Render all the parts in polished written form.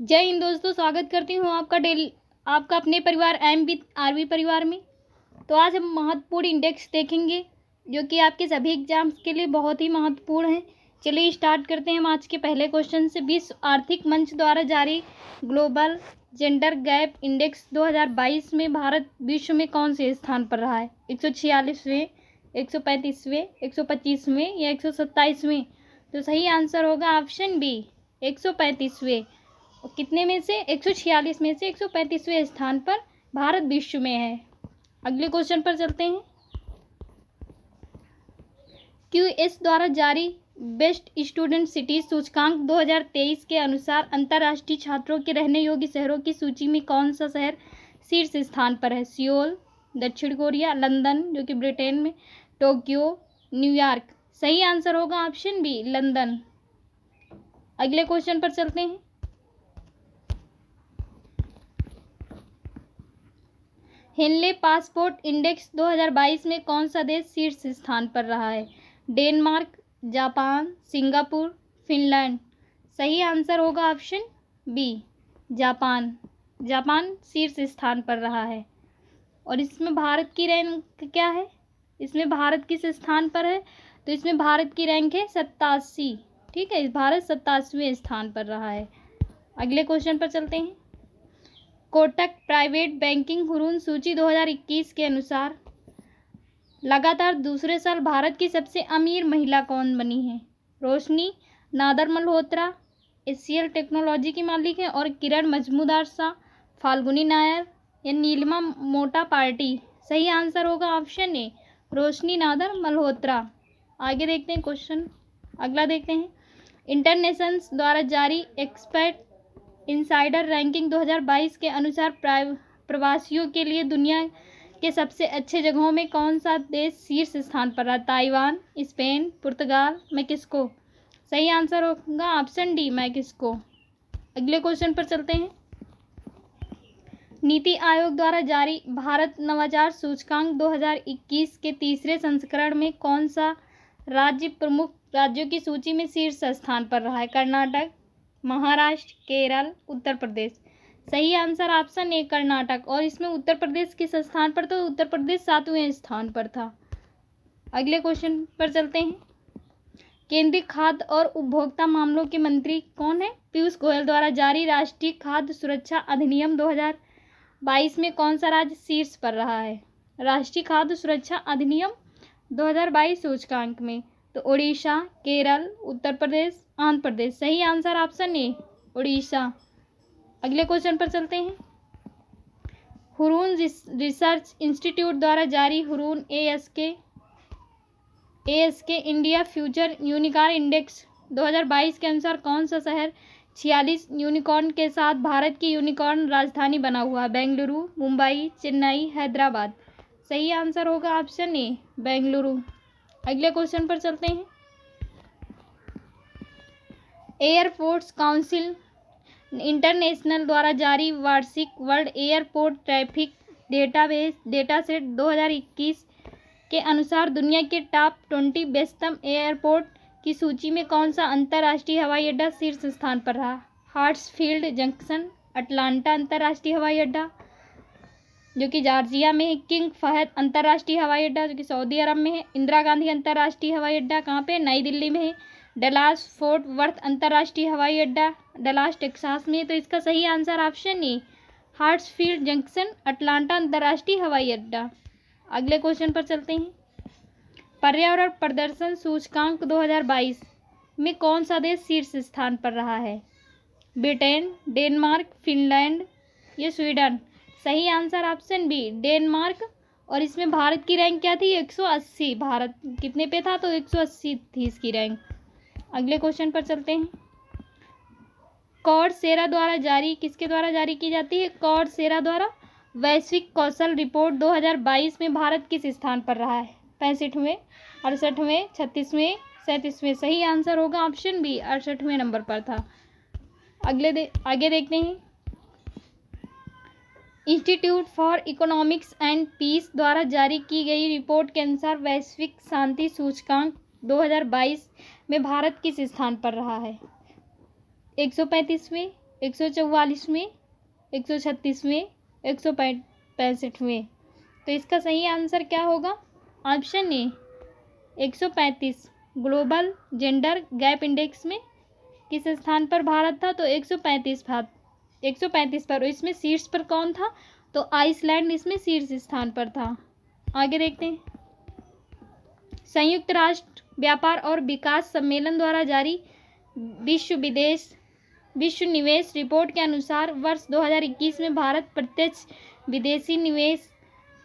जय हिंद दोस्तों, स्वागत करती हूँ आपका अपने परिवार एमबी आरवी परिवार में। तो आज हम महत्वपूर्ण इंडेक्स देखेंगे जो कि आपके सभी एग्जाम्स के लिए बहुत ही महत्वपूर्ण है। चलिए स्टार्ट करते हैं हम आज के पहले क्वेश्चन से। विश्व आर्थिक मंच द्वारा जारी ग्लोबल जेंडर गैप इंडेक्स 2022 में भारत विश्व में कौन से स्थान पर रहा है? 146वें, 135वें, 125वें या 127वें? तो सही आंसर होगा ऑप्शन बी, 135वें। कितने में से? 146 में से 135वें स्थान पर भारत विश्व में है। अगले क्वेश्चन पर चलते हैं। QS द्वारा जारी बेस्ट स्टूडेंट सिटीज सूचकांक 2023 के अनुसार अंतर्राष्ट्रीय छात्रों के रहने योग्य शहरों की सूची में कौन सा शहर शीर्ष स्थान पर है? सियोल, दक्षिण कोरिया, लंदन जो कि ब्रिटेन में, टोक्यो, न्यूयॉर्क? सही आंसर होगा ऑप्शन बी, लंदन। अगले क्वेश्चन पर चलते हैं। हेनले पासपोर्ट इंडेक्स 2022 में कौन सा देश शीर्ष स्थान पर रहा है? Denmark, Japan, Singapore, Finland? सही आंसर होगा ऑप्शन बी, जापान। जापान शीर्ष स्थान पर रहा है। और इसमें भारत की रैंक क्या है? इसमें भारत किस स्थान पर है? तो इसमें भारत की रैंक है 87। ठीक है, भारत 87वें स्थान पर रहा है। अगले क्वेश्चन पर चलते हैं। कोटक प्राइवेट बैंकिंग हुरून सूची 2021 के अनुसार लगातार दूसरे साल भारत की सबसे अमीर महिला कौन बनी है? रोशनी नादर मल्होत्रा एचसीएल टेक्नोलॉजी की मालिक है, और किरण मजूमदार शाह, फाल्गुनी नायर या नीलिमा मोटा पार्टी? सही आंसर होगा ऑप्शन ए, रोशनी नादर मल्होत्रा। आगे देखते हैं क्वेश्चन, अगला देखते हैं। इंटरनेशंस द्वारा जारी एक्सपर्ट इनसाइडर रैंकिंग 2022 के अनुसार प्रवासियों के लिए दुनिया के सबसे अच्छे जगहों में कौन सा देश शीर्ष स्थान पर रहा? ताइवान, स्पेन, पुर्तगाल, मैक्सिको? सही आंसर होगा ऑप्शन डी, मैक्सिको। अगले क्वेश्चन पर चलते हैं। नीति आयोग द्वारा जारी भारत नवाचार सूचकांक 2021 के तीसरे संस्करण में कौन सा राज्य प्रमुख राज्यों की सूची में शीर्ष स्थान पर रहा है? कर्नाटक, महाराष्ट्र, केरल, उत्तर प्रदेश? सही आंसर ऑप्शन ए, कर्नाटक। और इसमें उत्तर प्रदेश किस स्थान पर? तो उत्तर प्रदेश 7वें स्थान पर था। अगले क्वेश्चन पर चलते हैं। केंद्रीय खाद्य और उपभोक्ता मामलों के मंत्री कौन है? पीयूष गोयल द्वारा जारी राष्ट्रीय खाद्य सुरक्षा अधिनियम 2022 में कौन सा राज्य शीर्ष पर रहा है? राष्ट्रीय खाद्य सुरक्षा अधिनियम 2022 सूचकांक में तो उड़ीसा, केरल, उत्तर प्रदेश, आंध्र प्रदेश? सही आंसर ऑप्शन ए, उड़ीसा। अगले क्वेश्चन पर चलते हैं। हुरून रिसर्च इंस्टीट्यूट द्वारा जारी Hurun ASK India future unicorn index 2022 के अनुसार कौन सा शहर 46 यूनिकॉर्न के साथ भारत की यूनिकॉर्न राजधानी बना हुआ है? बेंगलुरु, मुंबई, चेन्नई, हैदराबाद? सही आंसर होगा ऑप्शन ए, बेंगलुरु। अगले क्वेश्चन पर चलते हैं। एयरपोर्ट्स काउंसिल इंटरनेशनल द्वारा जारी वार्षिक वर्ल्ड एयरपोर्ट ट्रैफिक डेटासेट 2021 के अनुसार दुनिया के टॉप 20 व्यस्तम एयरपोर्ट की सूची में कौन सा अंतर्राष्ट्रीय हवाई अड्डा शीर्ष स्थान पर रहा? हार्ट्सफील्ड जंक्शन अटलांटा अंतर्राष्ट्रीय हवाई अड्डा जो कि जॉर्जिया में है, किंग फहद अंतर्राष्ट्रीय हवाई अड्डा जो कि सऊदी अरब में है, इंदिरा गांधी अंतर्राष्ट्रीय हवाई अड्डा कहाँ पे? नई दिल्ली में है, डलास फोर्ट वर्थ अंतर्राष्ट्रीय हवाई अड्डा डलास टेक्सास में है। तो इसका सही answer option A, Hartsfield Junction Atlanta अंतर्राष्ट्रीय हवाई अड्डा। अगले क्वेश्चन पर चलते हैं। पर्यावरण प्रदर्शन सूचकांक 2022 में कौन सा देश शीर्ष स्थान पर रहा है? ब्रिटेन, डेनमार्क, फिनलैंड या स्वीडन? सही आंसर ऑप्शन बी, डेनमार्क। और इसमें भारत की रैंक क्या थी? 180। भारत कितने पे था? तो 180 थी इसकी रैंक। अगले क्वेश्चन पर चलते हैं। कॉर्डसेरा द्वारा जारी किसके द्वारा जारी की जाती है? कॉर्डसेरा द्वारा वैश्विक कौशल रिपोर्ट 2022 में भारत किस स्थान पर रहा है? 65वें, 68वें, 36वें, 37वें? सही आंसर होगा ऑप्शन बी, 68वें नंबर पर था। आगे देखते हैं। Institute for economics and peace द्वारा जारी की गई रिपोर्ट के अनुसार वैश्विक शांति सूचकांक 2022 में भारत किस स्थान पर रहा है? 135वें, 144वें, 136वें, 165वें। तो इसका सही आंसर क्या होगा? Option A 135। Global gender gap index में किस स्थान पर भारत था? तो 135 पर। इसमें शीर्ष पर कौन था? तो आइसलैंड इसमें शीर्ष स्थान पर था। आगे देखते हैं। संयुक्त राष्ट्र व्यापार और विकास सम्मेलन द्वारा जारी विश्व निवेश रिपोर्ट के अनुसार वर्ष 2021 में भारत प्रत्यक्ष विदेशी निवेश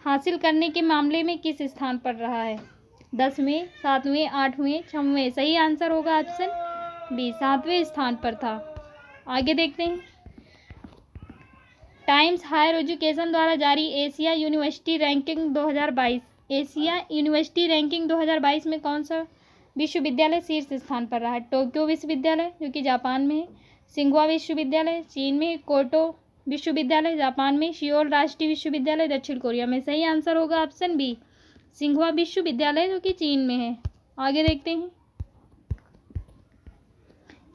हासिल करने के मामले में किस स्थान पर रहा है? 10वें, 7वें, 8वें, 6वें। सही आंसर होगा ऑप्शन बी, 7वें स्थान पर था। आगे देखते हैं। टाइम्स हायर एजुकेशन द्वारा जारी Asia university ranking 2022। Asia university ranking 2022 में कौन सा विश्वविद्यालय शीर्ष स्थान पर रहा है? टोक्यो विश्वविद्यालय जो कि जापान में है, सिंघुआ विश्वविद्यालय चीन में, क्योटो विश्वविद्यालय जापान में, सियोल राष्ट्रीय विश्वविद्यालय दक्षिण कोरिया में। सही आंसर होगा ऑप्शन बी, सिंघुआ विश्वविद्यालय जो कि चीन में है। आगे देखते हैं।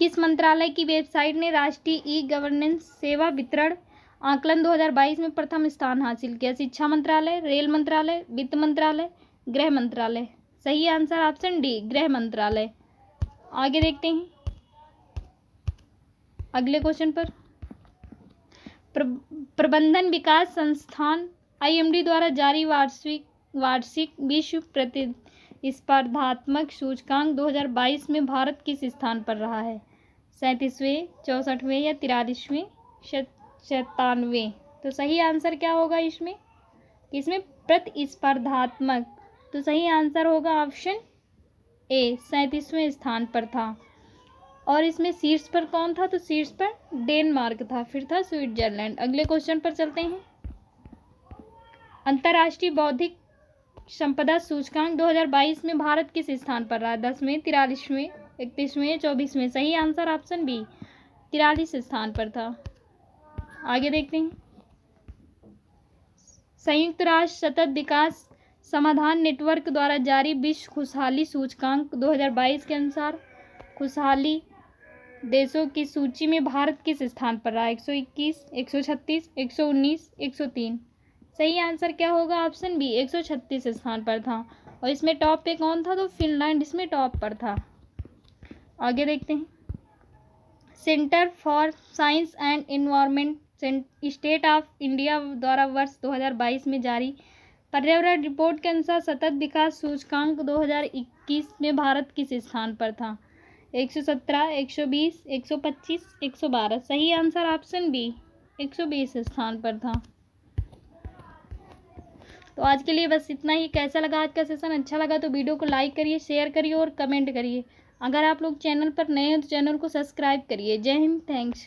किस मंत्रालय की वेबसाइट ने राष्ट्रीय ई गवर्नेंस सेवा वितरण आकलन 2022 में प्रथम स्थान हासिल किया? शिक्षा मंत्रालय, रेल मंत्रालय, वित्त मंत्रालय, गृह मंत्रालय। सही आंसर ऑप्शन डी, गृह मंत्रालय। आगे देखते हैं अगले क्वेश्चन पर। प्रबंधन विकास संस्थान IMD द्वारा जारी वार्षिक विश्व प्रतिस्पर्धात्मक सूचकांक 2022 में भारत किस स्थान पर रहा है? 37वें, 64वें या 43वें, 97वें। तो सही आंसर क्या होगा इसमें? प्रतिस्पर्धात्मक। तो सही आंसर होगा ऑप्शन ए, 37वें स्थान पर था। और इसमें शीर्ष पर कौन था? तो शीर्ष पर डेनमार्क था, फिर था स्विट्जरलैंड। अगले क्वेश्चन पर चलते हैं। अंतर्राष्ट्रीय बौद्धिक संपदा सूचकांक 2022 में भारत किस स्थान पर रहा? 10वें, 43वें, 31वें, 24वें। सही आंसर ऑप्शन बी, 43 स्थान पर था। आगे देखते हैं। संयुक्त राष्ट्र सतत विकास समाधान नेटवर्क द्वारा जारी विश्व खुशहाली सूचकांक 2022 के अनुसार खुशहाली देशों की सूची में भारत किस स्थान पर रहा? 121, 136, 119, 103। सही आंसर क्या होगा? ऑप्शन बी, 136 स्थान पर था। और इसमें टॉप पे कौन था? तो फिनलैंड इसमें टॉप पर था। आगे देखते हैं। Centre for science and environment state of India द्वारा वर्ष 2022 में जारी पर्यावरण रिपोर्ट के अनुसार सतत विकास सूचकांक 2021 में भारत किस स्थान पर था? 117, 120, 125, 112। सही आंसर ऑप्शन बी, 120 स्थान पर था। तो आज के लिए बस इतना ही। कैसा लगा आज का सेशन? अच्छा लगा तो वीडियो को लाइक करिए, शेयर करिए और कमेंट करिए। अगर आप लोग चैनल पर नए हैं तो चैनल को सब्सक्राइब करिए। जय हिंद, थैंक्स।